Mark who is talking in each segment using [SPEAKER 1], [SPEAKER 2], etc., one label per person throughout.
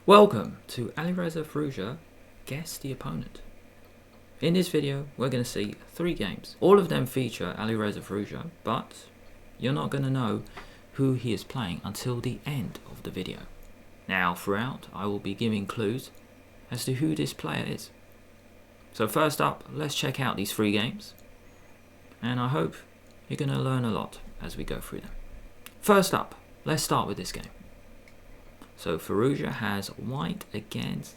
[SPEAKER 1] Welcome to Alireza Firouzja, Guess the Opponent. In this video, we're going to see 3 games. All of them feature Alireza Firouzja, but you're not going to know who he is playing until the end of the video. Now, throughout, I will be giving clues as to who this player is. So first up, let's check out these 3 games, and I hope you're going to learn a lot as we go through them. First up, let's start with this game. So Firouzja has white against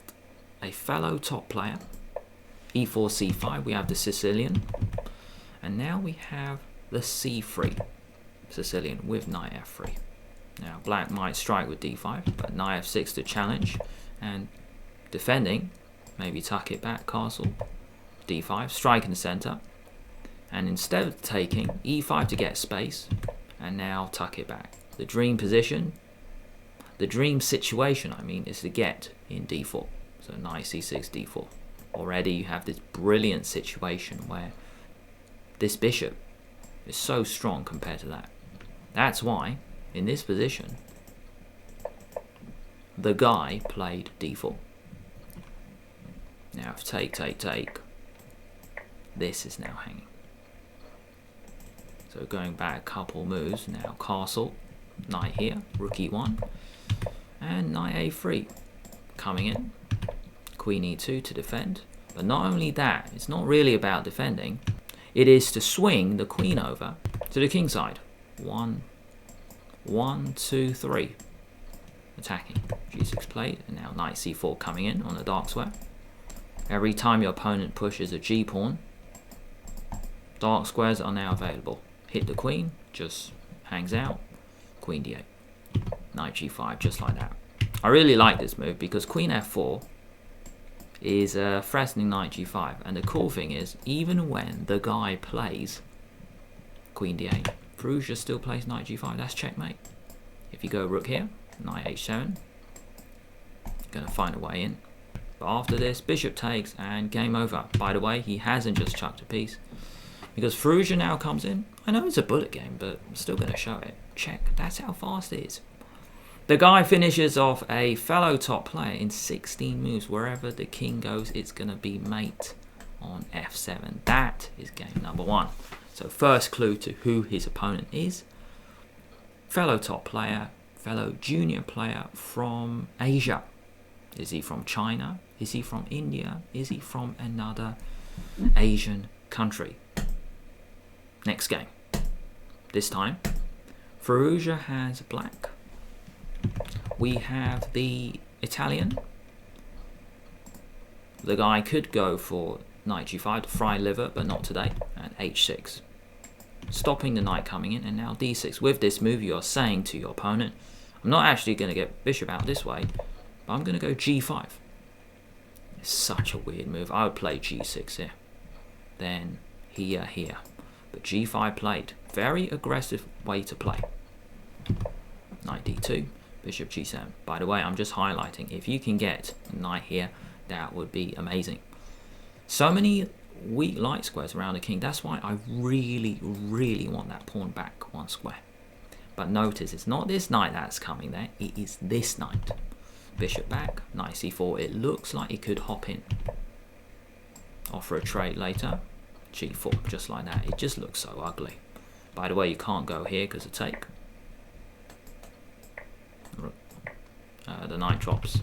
[SPEAKER 1] a fellow top player. E4, C5, we have the Sicilian. And now we have the C3 Sicilian with knight F3. Now black might strike with D5, but knight F6 to challenge. And defending, maybe tuck it back, castle, D5, strike in the center. And instead of taking, E5 to get space, and now tuck it back. The dream position, the dream situation, is to get in D4. So knight C6, D4. Already you have this brilliant situation where this bishop is so strong compared to that. That's why, in this position, the guy played D4. Now if take, this is now hanging. So going back a couple moves, now castle, knight here, rook E1, and knight A3 coming in, queen E2 to defend. But not only that, it's not really about defending, it is to swing the queen over to the king side. 1, 2, 3. Attacking. G6 played, and now knight C4 coming in on the dark square. Every time your opponent pushes a G pawn, dark squares are now available. Hit the queen, just hangs out, queen D8. Knight G5, just like that. I really like this move because queen F4 is threatening knight G5, and the cool thing is, even when the guy plays queen D8, Firouzja still plays knight G5. That's checkmate. If you go rook here, knight H7, gonna find a way in. But after this, bishop takes and game over. By the way, he hasn't just chucked a piece because Firouzja now comes in. I know it's a bullet game, but I'm still gonna show it. Check. That's how fast it is. The guy finishes off a fellow top player in 16 moves. Wherever the king goes, it's going to be mate on F7. That is game number 1. So first clue to who his opponent is. Fellow top player, fellow junior player from Asia. Is he from China? Is he from India? Is he from another Asian country? Next game. This time, Firouzja has black. We have the Italian. The guy could go for knight G5 to fry liver, but not today. And H6. Stopping the knight coming in, and now D6. With this move, you are saying to your opponent, I'm not actually going to get bishop out this way, but I'm going to go G5. It's such a weird move. I would play G6 here. Then here. But G5 played. Very aggressive way to play. Knight D2. Bishop G7. By the way, I'm just highlighting, if you can get a knight here, that would be amazing. So many weak light squares around the king. That's why I really want that pawn back 1 square. But notice, it's not this knight that's coming there. It is this knight. Bishop back, knight C4. It looks like it could hop in. Offer a trade later. G4, just like that. It just looks so ugly. By the way, you can't go here because of take. The knight drops,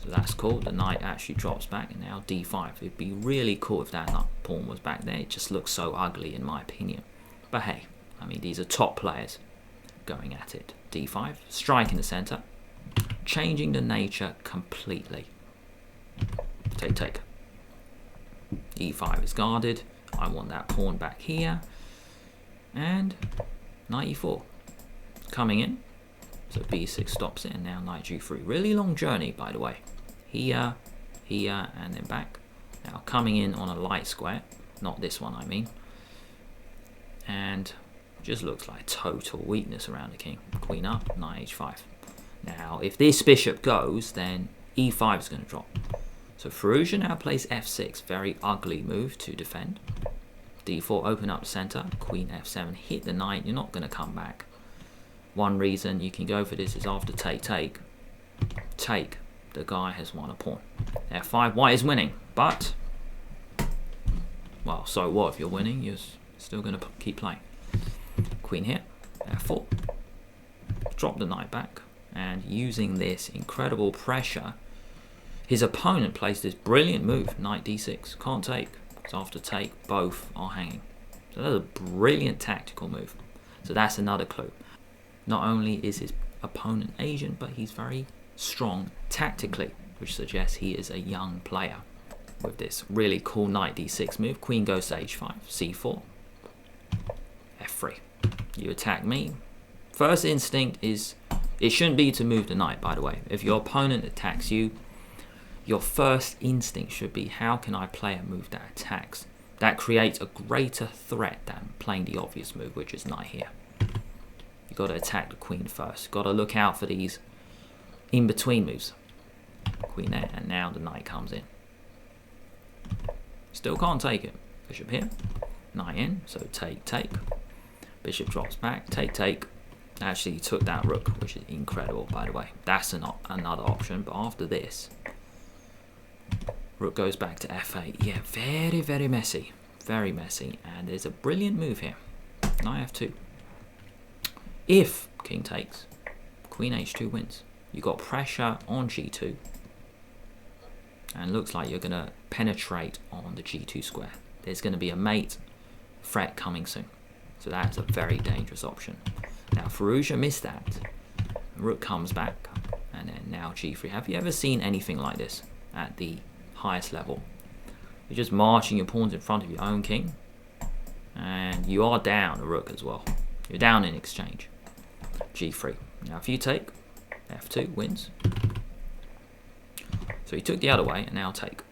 [SPEAKER 1] so that's cool. The knight actually drops back, and now D5. It'd be really cool if that pawn was back there. It just looks so ugly in my opinion, but hey, these are top players going at it. D5, strike in the center, changing the nature completely. Take. E5 is guarded. I want that pawn back here, and knight E4 coming in. So B6 stops it, and now knight G3. Really long journey, by the way. Here, and then back. Now coming in on a light square. Not this one, And just looks like total weakness around the king. Queen up, knight H5. Now, if this bishop goes, then E5 is going to drop. So Firouzja now plays F6. Very ugly move to defend. D4, open up the center. Queen F7, hit the knight. You're not going to come back. One reason you can go for this is after take, the guy has won a pawn. F5, white is winning, but, well, so what? If you're winning, you're still going to keep playing. Queen here, F4, drop the knight back, and using this incredible pressure, his opponent plays this brilliant move, knight d6, can't take, because after take, both are hanging. So that's a brilliant tactical move. So that's another clue. Not only is his opponent Asian, but he's very strong tactically, which suggests he is a young player. With this really cool knight d6 move, queen goes to h5, c4, f3. You attack me. First instinct is, it shouldn't be to move the knight, by the way. If your opponent attacks you, your first instinct should be, how can I play a move that attacks? That creates a greater threat than playing the obvious move, which is knight here. You got to attack the queen first. Got to look out for these in-between moves. Queen there, and now the knight comes in. Still can't take it. Bishop here, knight in, so take, take. Bishop drops back, take, take. Actually, he took that rook, which is incredible, by the way. That's another option, but after this, rook goes back to f8. Yeah, very, very messy. Very messy. And there's a brilliant move here. Knight f2. If king takes, queen h2 wins. You got pressure on g2. And looks like you're going to penetrate on the g2 square. There's going to be a mate threat coming soon. So that's a very dangerous option. Now Firouzja missed that. Rook comes back. And then now g3. Have you ever seen anything like this at the highest level? You're just marching your pawns in front of your own king. And you are down a rook as well. You're down in exchange. g3. Now if you take, f2 wins. So he took the other way, and now take.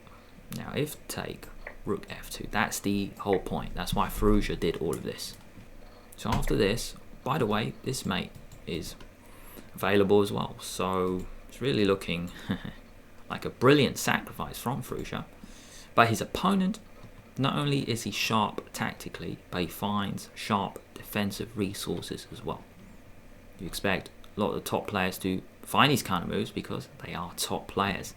[SPEAKER 1] Now if take, rook f2. That's the whole point. That's why Firouzja did all of this. So after this, by the way, this mate is available as well. So it's really looking like a brilliant sacrifice from Firouzja. But his opponent, not only is he sharp tactically, but he finds sharp defensive resources as well. You expect a lot of the top players to find these kind of moves because they are top players.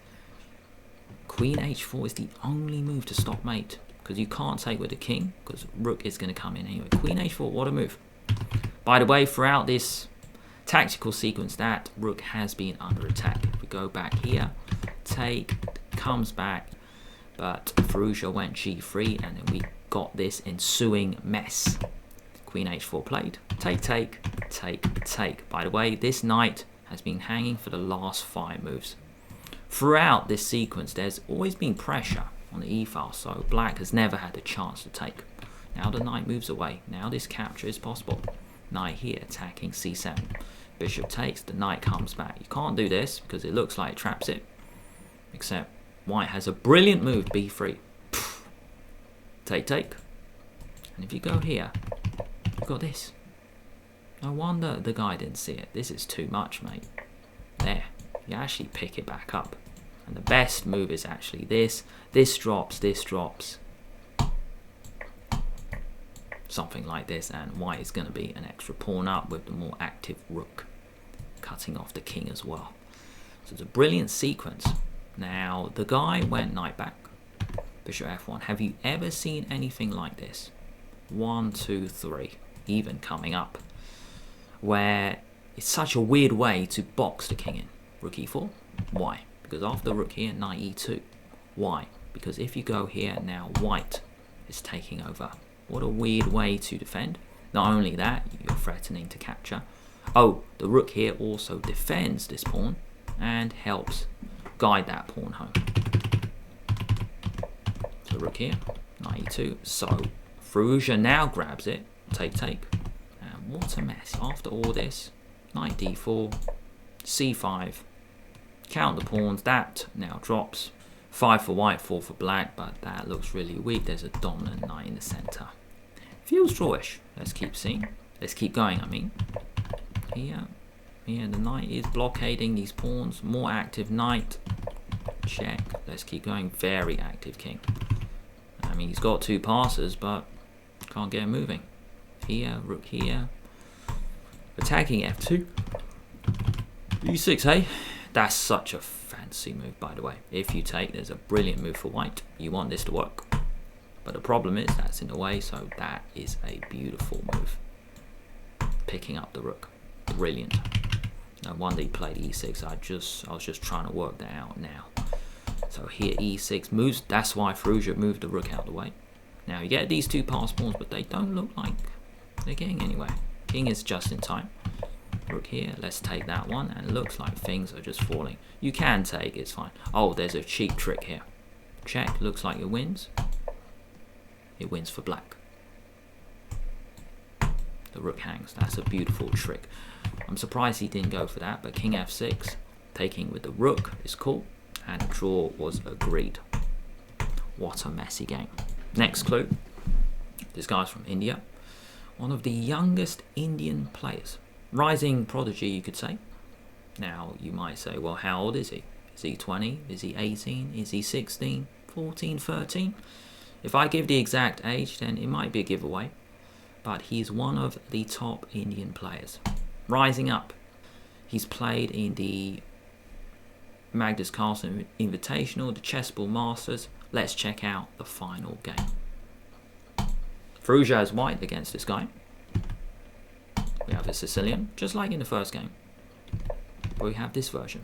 [SPEAKER 1] Queen h4 is the only move to stop mate, because you can't take with the king, because rook is going to come in anyway. Queen h4, what a move. By the way, throughout this tactical sequence, that rook has been under attack. If we go back here, take, comes back, but Firouzja went g3, and then we got this ensuing mess. Queen h4 played, take, take, take, take. By the way, this knight has been hanging for the last 5 moves. Throughout this sequence, there's always been pressure on the e-file, so black has never had a chance to take. Now the knight moves away. Now this capture is possible. Knight here attacking c7. Bishop takes, the knight comes back. You can't do this because it looks like it traps it. Except white has a brilliant move, b3. Take, take. And if you go here, you've got this. No wonder the guy didn't see it. This is too much, mate. There. You actually pick it back up. And the best move is actually this. This drops, something like this, and white is going to be an extra pawn up with the more active rook, cutting off the king as well. So it's a brilliant sequence. Now the guy went knight back, bishop f1. Have you ever seen anything like this? 1, 2, 3, even coming up, where it's such a weird way to box the king in. Rook e4. Why? Because after rook here, knight e2. Why? Because if you go here, now white is taking over. What a weird way to defend. Not only that, you're threatening to capture. Oh, the rook here also defends this pawn and helps guide that pawn home. So rook here, knight e2. So Firouzja now grabs it. Take, take. And what a mess. After all this, knight d4, c5. Count the pawns, that now drops. 5 for white, 4 for black, but that looks really weak. There's a dominant knight in the center. Feels drawish. Let's keep seeing. Let's keep going, I mean. Here, the knight is blockading these pawns. More active knight. Check. Let's keep going. Very active king. I mean, he's got 2 passes, but can't get him moving. Here, rook here. Attacking f2. e6, hey? That's such a fantastic fantasy move, by the way. If you take, there's a brilliant move for white. You want this to work. But the problem is that's in the way, so that is a beautiful move. Picking up the rook. Brilliant. No wonder he played e6. I was just trying to work that out now. So here e6 moves. That's why Firouzja moved the rook out of the way. Now you get these two passed pawns, but they don't look like they're getting anywhere. King is just in time. Rook here. Let's take that one. And it looks like things are just falling. You can take. It's fine. Oh, there's a cheap trick here. Check. Looks like it wins. It wins for black. The rook hangs. That's a beautiful trick. I'm surprised he didn't go for that, but king f6, taking with the rook is cool, and a draw was agreed. What a messy game. Next clue. This guy's from India. One of the youngest Indian players. Rising prodigy, you could say. Now, you might say, well, how old is he? Is he 20? Is he 18? Is he 16? 14? 13? If I give the exact age, then it might be a giveaway. But he's one of the top Indian players. Rising up. He's played in the Magnus Carlsen Invitational, the Chessable Masters. Let's check out the final game. Firouzja has white against this guy. We have a Sicilian, just like in the first game. But we have this version.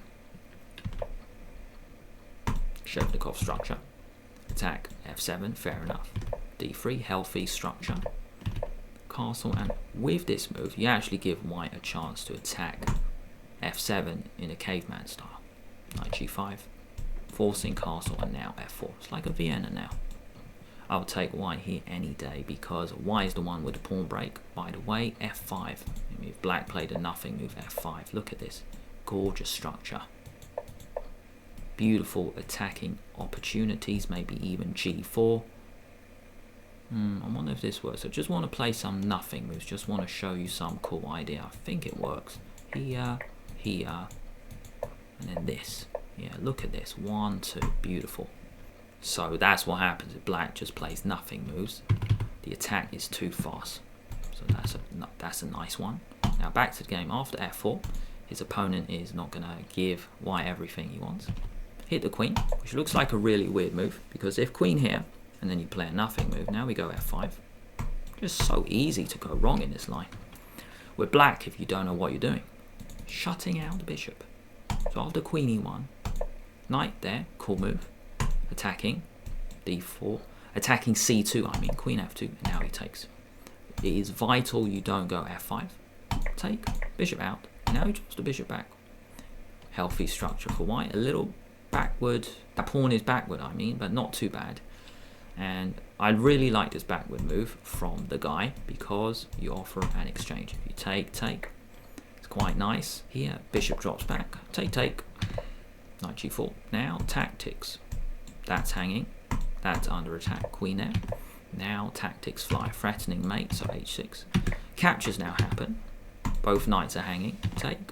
[SPEAKER 1] Shevnikov structure. Attack f7, fair enough. d3, healthy structure. Castle, and with this move you actually give white a chance to attack f7 in a caveman style. Knight g5, forcing castle, and now f4. It's like a Vienna now. I'll take white here any day because white is the one with the pawn break. By the way, f5. If black played a nothing move, f5. Look at this gorgeous structure. Beautiful attacking opportunities, maybe even g4. I wonder if this works. I just want to play some nothing moves. Just want to show you some cool idea. I think it works. Here, here, and then this. Yeah, look at this. 1, 2. Beautiful. So that's what happens if black just plays nothing moves. The attack is too fast. So that's a nice one. Now back to the game. After f4, his opponent is not going to give white everything he wants. Hit the queen, which looks like a really weird move, because if queen here, and then you play a nothing move. Now we go f5. Just so easy to go wrong in this line. With black, if you don't know what you're doing. Shutting out the bishop. So after queen e1, knight there, cool move. Attacking d4. Attacking c2, I mean queen f2, and now he takes. It is vital you don't go f5. Take, bishop out, and now he drops the bishop back. Healthy structure for white, a little backward. That pawn is backward, I mean, but not too bad. And I really like this backward move from the guy because you offer an exchange. If you take, it's quite nice. Here, bishop drops back, take, knight g4. Now, tactics. That's hanging. That's under attack, queen there. Now, tactics fly, threatening mate, so h6. Captures now happen. Both knights are hanging. Take.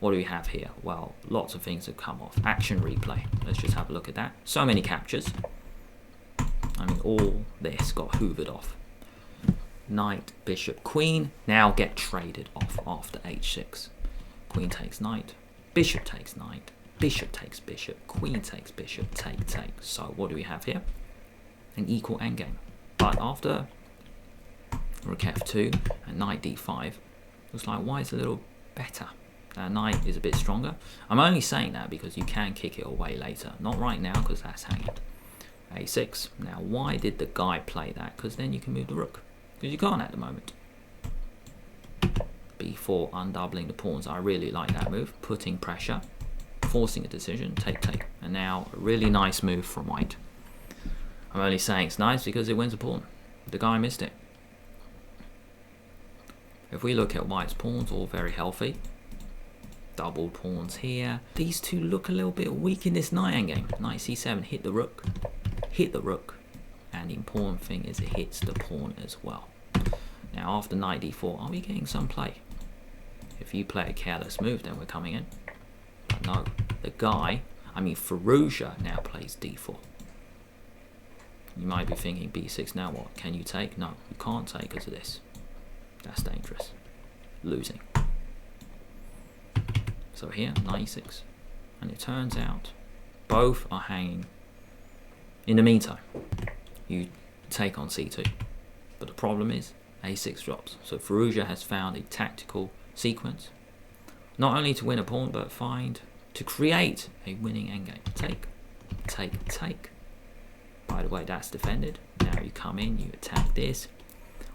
[SPEAKER 1] What do we have here? Well, lots of things have come off. Action replay. Let's just have a look at that. So many captures. I mean, all this got hoovered off. Knight, bishop, queen. Now get traded off after h6. Queen takes knight. Bishop takes knight. Bishop takes bishop. Queen takes bishop. Take. So what do we have here? An equal endgame. But after rook f2 and knight d5, looks like white's a little better. Knight is a bit stronger. I'm only saying that because you can kick it away later. Not right now because that's hanging. a6. Now why did the guy play that? Because then you can move the rook. Because you can't at the moment. b4, undoubling the pawns. I really like that move. Putting pressure. Forcing a decision. Take. And now a really nice move from white. I'm only saying it's nice because it wins a pawn. The guy missed it. If we look at white's pawns, all very healthy. Double pawns here. These two look a little bit weak in this knight endgame. Knight c7, hit the rook. And the important thing is it hits the pawn as well. Now after knight d4, are we getting some play? If you play a careless move, then we're coming in. But no, the guy, Firouzja now plays d4. You might be thinking b6, now what? Can you take? No, you can't take because of this. That's dangerous. Losing. So here, knight e6. And it turns out both are hanging. In the meantime, you take on c2. But the problem is a6 drops. So Firouzja has found a tactical sequence, not only to win a pawn, but to create a winning endgame. Take, take, take. By the way, that's defended. Now you come in, you attack this.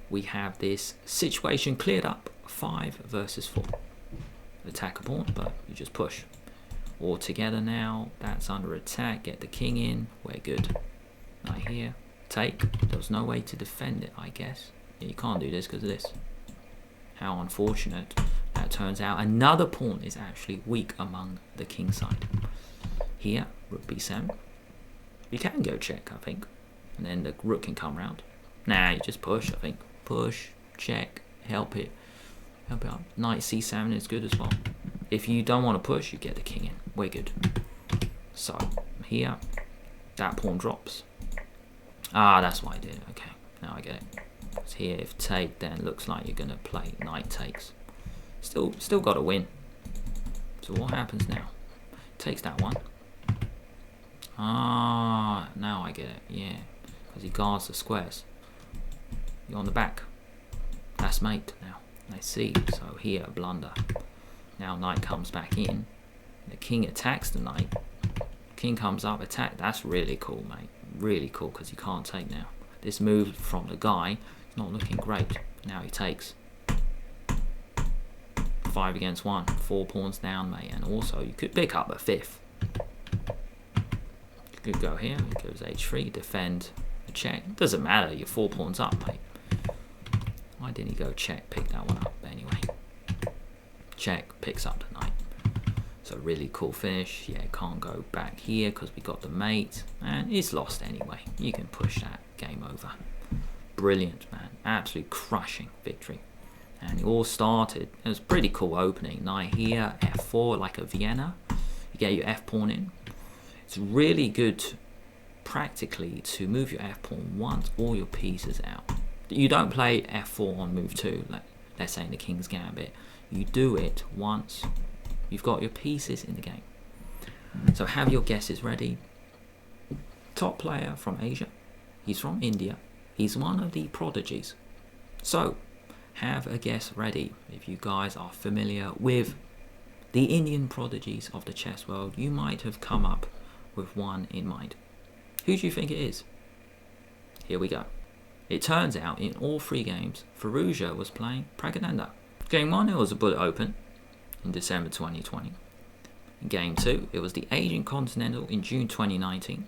[SPEAKER 1] We have this situation cleared up, 5 versus 4. Attack a pawn, but you just push. All together now, that's under attack. Get the king in, we're good. Knight here, take. There's no way to defend it, I guess. Yeah, you can't do this because of this. How unfortunate. That turns out another pawn is actually weak among the king side. Here, rook b7. You can go check, I think. And then the rook can come round. Nah, you just push, I think. Push, check, help it. Help it up. Knight c7 is good as well. If you don't want to push, you get the king in. We're good. So, here, that pawn drops. Ah, that's why I did it. Okay, now I get it. So here, if take, then looks like you're going to play knight takes. Still got to win. So what happens now? Takes that one. Ah, now I get it. Yeah, because he guards the squares. You're on the back. That's mate now. I see. So here, blunder. Now knight comes back in. The king attacks the knight. King comes up, attack. That's really cool, mate. Really cool, because you can't take now. This move from the guy is not looking great. Now he takes. 5 against 1. 4 pawns down, mate. And also, you could pick up a 5th. You could go here. It goes h3. Defend. A check. Doesn't matter. You're 4 pawns up, mate. Why didn't he go check? Pick that one up anyway. Check. Picks up the knight. So really cool finish. Yeah, can't go back here because we got the mate. And it's lost anyway. You can push that. Game over. Brilliant, man. Absolutely crushing victory. And it all started. It was a pretty cool opening. Knight here, f4 like a Vienna. You get your f pawn in. It's really good practically to move your f pawn once all your pieces out. You don't play f4 on move 2, like let's say in the King's Gambit. You do it once you've got your pieces in the game. So have your guesses ready. Top player from Asia. He's from India. He's one of the prodigies. So have a guess ready. If you guys are familiar with the Indian prodigies of the chess world, you might have come up with one in mind. Who do you think it is? Here we go. It turns out in all 3 games, Firouzja was playing Pragananda. Game 1, it was a bullet open in December 2020. In Game 2, it was the Asian Continental in June 2019.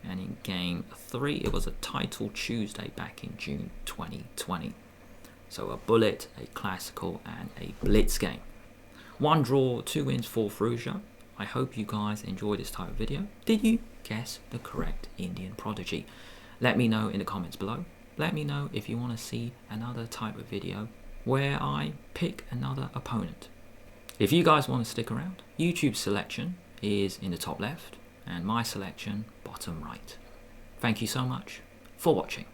[SPEAKER 1] And in Game 3, it was a title Tuesday back in June 2020. So a bullet, a classical, and a blitz game. 1 draw, 2 wins for Firouzja. I hope you guys enjoyed this type of video. Did you guess the correct Indian prodigy? Let me know in the comments below. Let me know if you want to see another type of video where I pick another opponent. If you guys want to stick around, YouTube's selection is in the top left and my selection bottom right. Thank you so much for watching.